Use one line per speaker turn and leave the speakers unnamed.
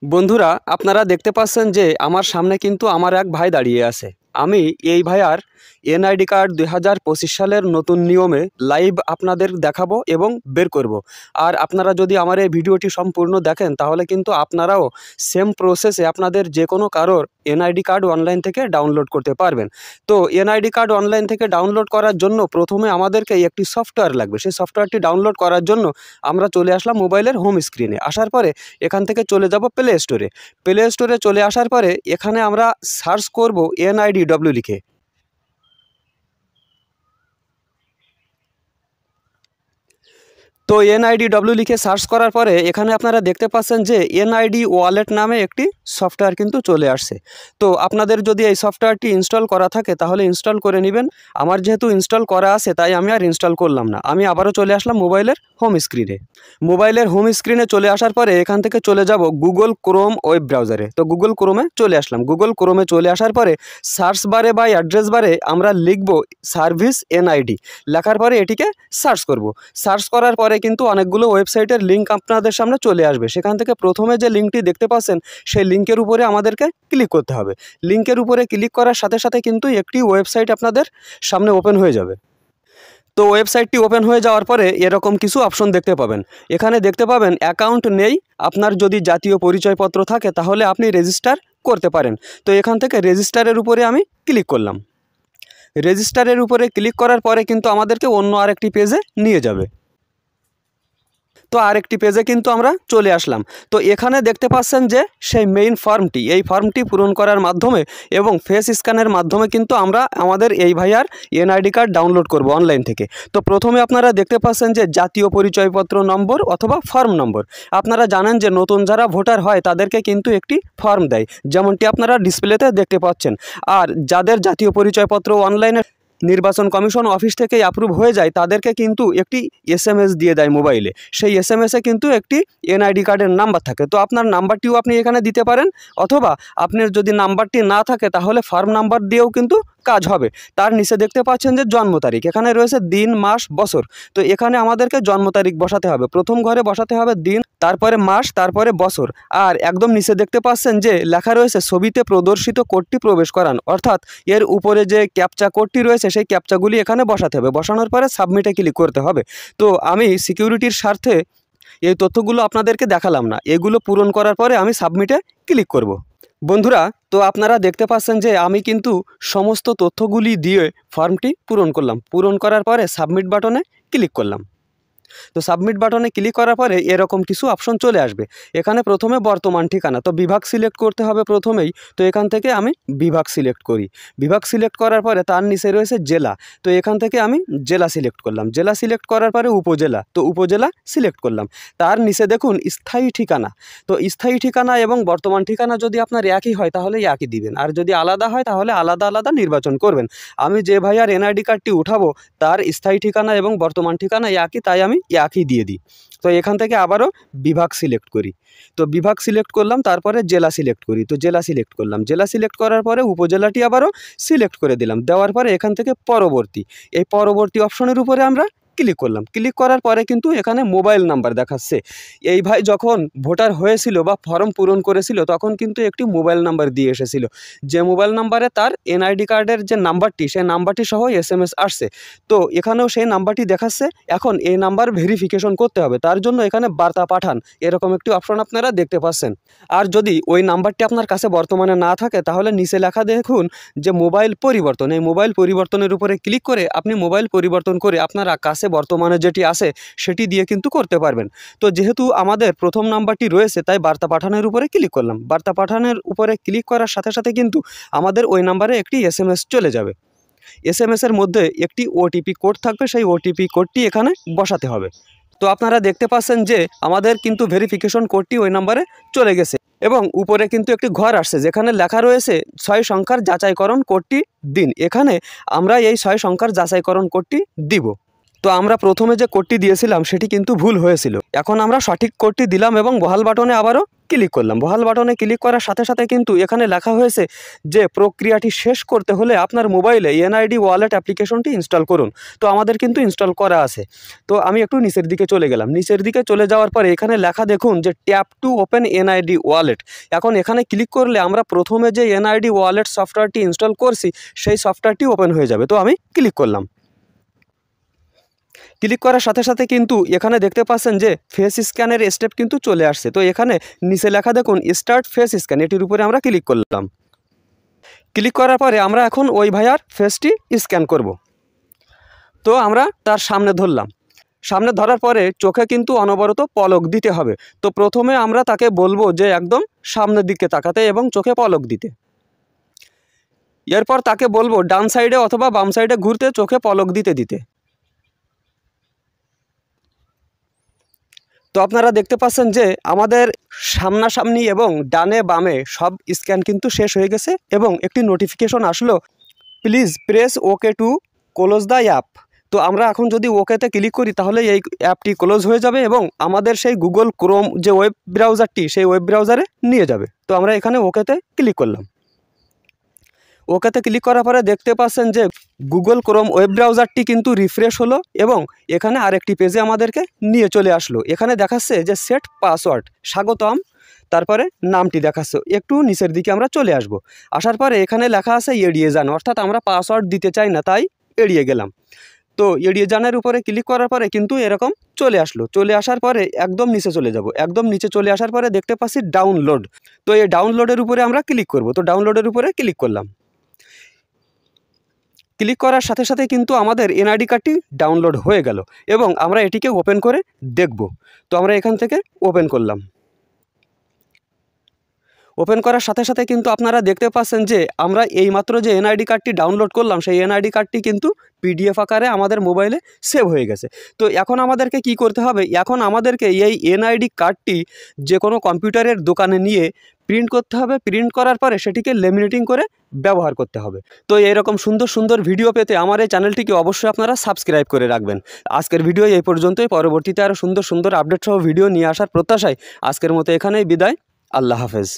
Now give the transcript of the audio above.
বন্ধুরা, আপনারা দেখতে পাচ্ছেন যে আমার সামনে কিন্তু আমার এক ভাই দাঁড়িয়ে আছে। আমি এই ভাইয়ার এনআইডি কার্ড 2025 সালের নতুন নিয়মে লাইভ আপনাদের দেখাবো এবং বের করব। আর আপনারা যদি আমার এই ভিডিওটি সম্পূর্ণ দেখেন তাহলে কিন্তু আপনারাও সেম প্রসেসে আপনাদের যে কোনো কারোর এনআইডি কার্ড অনলাইন থেকে ডাউনলোড করতে পারবেন। তো এনআইডি কার্ড অনলাইন থেকে ডাউনলোড করার জন্য প্রথমে আমাদেরকে একটি সফটওয়্যার লাগবে। সেই সফটওয়্যারটি ডাউনলোড করার জন্য আমরা চলে আসলাম মোবাইলের হোম স্ক্রিনে। আসার পরে এখান থেকে চলে যাব প্লে স্টোরে। প্লে স্টোরে চলে আসার পরে এখানে আমরা সার্চ করব NIDW লিখে। তো NIDW লিখে সার্চ করার পরে এখানে আপনারা দেখতে পাচ্ছেন যে NID ওয়ালেট নামে একটি সফটওয়্যার কিন্তু চলে আসছে। তো আপনাদের যদি এই সফটওয়্যারটি ইনস্টল করা থাকে তাহলে ইনস্টল করে নেবেন। আমার যেহেতু ইনস্টল করা আছে তাই আমি আর ইনস্টল করলাম না। আমি আবারও চলে আসলাম মোবাইলের হোম স্ক্রিনে। মোবাইলের হোম স্ক্রিনে চলে আসার পরে এখান থেকে চলে যাব গুগল ক্রোম ওয়েব ব্রাউজারে। তো গুগল ক্রোমে চলে আসলাম। গুগল ক্রোমে চলে আসার পরে সার্চ বারে বা অ্যাড্রেস বারে আমরা লিখব সার্ভিস NID। লেখার পরে এটিকে সার্চ করব। সার্চ করার পরে কিন্তু অনেকগুলো ওয়েবসাইটের লিঙ্ক আপনাদের সামনে চলে আসবে। সেখান থেকে প্রথমে যে লিঙ্কটি দেখতে পাচ্ছেন সেই লিঙ্কের উপরে আমাদেরকে ক্লিক করতে হবে। লিঙ্কের উপরে ক্লিক করার সাথে সাথে কিন্তু একটি ওয়েবসাইট আপনাদের সামনে ওপেন হয়ে যাবে। তো ওয়েবসাইটটি ওপেন হয়ে যাওয়ার পরে এরকম কিছু অপশন দেখতে পাবেন। এখানে দেখতে পাবেন অ্যাকাউন্ট নেই। আপনার যদি জাতীয় পরিচয়পত্র থাকে তাহলে আপনি রেজিস্টার করতে পারেন। তো এখান থেকে রেজিস্টারের উপরে আমি ক্লিক করলাম। রেজিস্টারের উপরে ক্লিক করার পরে কিন্তু আমাদেরকে অন্য আরেকটি পেজে নিয়ে যাবে। তো আরেকটি পেজে কিন্তু আমরা চলে আসলাম। তো এখানে দেখতে পাচ্ছেন যে সেই মেইন ফর্মটি, এই ফর্মটি পূরণ করার মাধ্যমে এবং ফেস স্ক্যানের মাধ্যমে কিন্তু আমরা আমাদের এই ভাইয়ার NID কার্ড ডাউনলোড করব অনলাইন থেকে। তো প্রথমে আপনারা দেখতে পাচ্ছেন যে জাতীয় পরিচয়পত্র নম্বর অথবা ফর্ম নম্বর। আপনারা জানেন যে নতুন যারা ভোটার হয় তাদেরকে কিন্তু একটি ফর্ম দেয়, যেমনটি আপনারা ডিসপ্লেতে দেখতে পাচ্ছেন। আর যাদের জাতীয় পরিচয়পত্র অনলাইনে নির্বাচন কমিশন অফিস থেকে অ্যাপ্রুভ হয়ে যায় তাদেরকে কিন্তু একটি SMS দিয়ে দেয় মোবাইলে। সেই SMS-এ কিন্তু একটি NID কার্ডের নাম্বার থাকে। তো আপনার নাম্বারটিও আপনি এখানে দিতে পারেন, অথবা আপনার যদি নাম্বারটি না থাকে তাহলে ফর্ম নাম্বার দিয়েও কিন্তু কাজ হবে। তার নিচে দেখতে পাচ্ছেন যে জন্ম তারিখ, এখানে রয়েছে দিন, মাস, বছর। তো এখানে আমাদেরকে জন্ম তারিখ বসাতে হবে। প্রথম ঘরে বসাতে হবে দিন, তারপরে মাস, তারপরে বছর। আর একদম নিচে দেখতে পাচ্ছেন যে লেখা রয়েছে ছবিতে প্রদর্শিত কোডটি প্রবেশ করান, অর্থাৎ এর উপরে যে ক্যাপচা কোডটি রয়েছে সেই ক্যাপচাগুলি এখানে বসাতে হবে। বসানোর পরে সাবমিটে ক্লিক করতে হবে। তো আমি সিকিউরিটির স্বার্থে এই তথ্যগুলো আপনাদেরকে দেখালাম না। এগুলো পূরণ করার পরে আমি সাবমিটে ক্লিক করব। বন্ধুরা, তো আপনারা দেখতে পাচ্ছেন যে আমি কিন্তু সমস্ত তথ্যগুলি দিয়ে ফর্মটি পূরণ করলাম। পূরণ করার পরে সাবমিট বাটনে ক্লিক করলাম। তো সাবমিট বাটনে ক্লিক করার পরে এরকম কিছু অপশন চলে আসবে। এখানে প্রথমে বর্তমান ঠিকানা, তো বিভাগ সিলেক্ট করতে হবে প্রথমেই। তো এখান থেকে আমি বিভাগ সিলেক্ট করি। বিভাগ সিলেক্ট করার পরে তার নিচে রয়েছে জেলা। তো এখান থেকে আমি জেলা সিলেক্ট করলাম। জেলা সিলেক্ট করার পরে উপজেলা, তো উপজেলা সিলেক্ট করলাম। তার নিচে দেখুন স্থায়ী ঠিকানা। তো স্থায়ী ঠিকানা এবং বর্তমান ঠিকানা যদি আপনার একই হয় তাহলে একই দিবেন, আর যদি আলাদা হয় তাহলে আলাদা আলাদা নির্বাচন করবেন। আমি যে ভাইয়ার NID কার্ডটি উঠাবো তার স্থায়ী ঠিকানা এবং বর্তমান ঠিকানা একই, তাই আমি একই দিয়ে দিই। তো এখান থেকে আবারও বিভাগ সিলেক্ট করি। তো বিভাগ সিলেক্ট করলাম, তারপরে জেলা সিলেক্ট করি। তো জেলা সিলেক্ট করলাম। জেলা সিলেক্ট করার পরে উপজেলাটি আবারও সিলেক্ট করে দিলাম। দেওয়ার পরে এখান থেকে পরবর্তী, এই পরবর্তী অপশনের উপরে আমরা ক্লিক করলাম। ক্লিক করার পরে কিন্তু এখানে মোবাইল নাম্বার দেখাচ্ছে। এই ভাই যখন ভোটার হয়েছিল বা ফর্ম পূরণ করেছিল তখন কিন্তু একটি মোবাইল নাম্বার দিয়ে এসেছিল, যে মোবাইল নাম্বারে তার NID কার্ডের যে নাম্বারটি সেই নাম্বারটি সহ SMS আসছে। তো এখানেও সেই নাম্বারটি দেখাচ্ছে। এখন এই নাম্বার ভেরিফিকেশন করতে হবে, তার জন্য এখানে বার্তা পাঠান এরকম একটি অপশন আপনারা দেখতে পাচ্ছেন। আর যদি ওই নাম্বারটি আপনার কাছে বর্তমানে না থাকে তাহলে নিচে লেখা দেখুন যে মোবাইল পরিবর্তন। এই মোবাইল পরিবর্তনের উপরে ক্লিক করে আপনি মোবাইল পরিবর্তন করে আপনার কাছে বর্তমানে যেটি আছে সেটি দিয়ে কিন্তু করতে পারবেন। তো যেহেতু আমাদের প্রথম নাম্বারটি রয়েছে তাই বার্তা পাঠানোর উপরে ক্লিক করলাম। বার্তা পাঠানোর উপরে ক্লিক করার সাথে সাথে কিন্তু আমাদের ওই নাম্বারে একটি SMS চলে যাবে। SMS-এর মধ্যে একটি OTP কোড থাকবে, সেই OTP কোডটি এখানে বসাতে হবে। তো আপনারা দেখতে পাচ্ছেন যে আমাদের কিন্তু ভেরিফিকেশন কোডটি ওই নাম্বারে চলে গেছে এবং উপরে কিন্তু একটি ঘর আসছে যেখানে লেখা রয়েছে 6 সংখ্যার যাচাইকরণ কোডটি দিন। এখানে আমরা এই 6 সংখ্যার যাচাইকরণ কোডটি দিব। তো আমরা প্রথমে যে কোডটি দিয়েছিলাম সেটি কিন্তু ভুল হয়েছিল। এখন আমরা সঠিক কোডটি দিলাম এবং বহাল বাটনে আবারও ক্লিক করলাম। বহাল বাটনে ক্লিক করার সাথে সাথে কিন্তু এখানে লেখা হয়েছে যে প্রক্রিয়াটি শেষ করতে হলে আপনার মোবাইলে এনআইডি ওয়ালেট অ্যাপ্লিকেশনটি ইনস্টল করুন। তো আমাদের কিন্তু ইনস্টল করা আছে। তো আমি একটু নিচের দিকে চলে গেলাম। নিচের দিকে চলে যাওয়ার পরে এখানে লেখা দেখুন যে tap to open NID wallet. এখন এখানে ক্লিক করলে আমরা প্রথমে যে এনআইডি ওয়ালেট সফটওয়্যারটি ইনস্টল করছি সেই সফটওয়্যারটি ওপেন হয়ে যাবে। তো আমি ক্লিক করলাম। ক্লিক করার সাথে সাথে কিন্তু এখানে দেখতে পাচ্ছেন যে ফেস স্ক্যানের স্টেপ কিন্তু চলে আসছে। তো এখানে নিচে লেখা দেখুন স্টার্ট ফেস স্ক্যান, এটির উপরে আমরা ক্লিক করলাম। ক্লিক করার পরে আমরা এখন ওই ভাইয়ার ফেসটি স্ক্যান করব। তো আমরা তার সামনে ধরলাম। সামনে ধরার পরে চোখে কিন্তু অনবরত পলক দিতে হবে। তো প্রথমে আমরা তাকে বলবো যে একদম সামনের দিকে তাকাতে এবং চোখে পলক দিতে। এরপর তাকে বলবো ডান সাইডে অথবা বাম সাইডে ঘুরতে চোখে পলক দিতে দিতে। তো আপনারা দেখতে পাচ্ছেন যে আমাদের সামনাসামনি এবং ডানে বামে সব স্ক্যান কিন্তু শেষ হয়ে গেছে এবং একটি নোটিফিকেশন আসলো, please press okay to close the app. তো আমরা এখন যদি ওকেতে ক্লিক করি তাহলে এই অ্যাপটি ক্লোজ হয়ে যাবে এবং আমাদের সেই গুগল ক্রোম যে ওয়েব ব্রাউজারটি সেই ওয়েব ব্রাউজারে নিয়ে যাবে। তো আমরা এখানে ওকেতে ক্লিক করলাম। ওকেতে ক্লিক করার পরে দেখতে পাচ্ছেন যে গুগল ক্রোম ওয়েব ব্রাউজারটি কিন্তু রিফ্রেশ হলো এবং এখানে আরেকটি পেজে আমাদেরকে নিয়ে চলে আসলো। এখানে দেখাচ্ছে যে সেট পাসওয়ার্ড স্বাগতম, তারপরে নামটি দেখাচ্ছে। একটু নিচের দিকে আমরা চলে আসব। আসার পরে এখানে লেখা আছে এড়িয়ে যান, অর্থাৎ আমরা পাসওয়ার্ড দিতে চাই না তাই এড়িয়ে গেলাম। তো এড়িয়ে জানের উপরে ক্লিক করার পরে কিন্তু এরকম চলে আসলো। চলে আসার পরে একদম নিচে চলে যাব। একদম নিচে চলে আসার পরে দেখতে পাচ্ছি ডাউনলোড। তো এই ডাউনলোডের উপরে আমরা ক্লিক করব। তো ডাউনলোডের উপরে ক্লিক করলাম। ক্লিক করার সাথে সাথে কিন্তু আমাদের এনআইডি কার্ডটি ডাউনলোড হয়ে গেল এবং আমরা এটিকে ওপেন করে দেখব। তো আমরা এখান থেকে ওপেন করলাম। ওপেন করার সাথে সাথে কিন্তু আপনারা দেখতে পাচ্ছেন যে আমরা এইমাত্র যে এনআইডি কার্ডটি ডাউনলোড করলাম সেই এনআইডি কার্ডটি কিন্তু পিডিএফ আকারে আমাদের মোবাইলে সেভ হয়ে গেছে। তো এখন আমাদেরকে কি করতে হবে? এখন আমাদেরকে এই এনআইডি কার্ডটি যে কোনো কম্পিউটারের দোকানে নিয়ে প্রিন্ট করতে হবে। প্রিন্ট করার পরে সেটিকে লেমিনেটিং করে ব্যবহার করতে হবে। তো এরকম সুন্দর সুন্দর ভিডিও পেতে আমার এই চ্যানেলটিকে অবশ্যই আপনারা সাবস্ক্রাইব করে রাখবেন। আজকের ভিডিও এই পর্যন্তই। পরবর্তীতে আরও সুন্দর সুন্দর আপডেট সহ ভিডিও নিয়ে আসার প্রত্যাশায় আজকের মতো এখানেই বিদায়। আল্লাহ হাফেজ।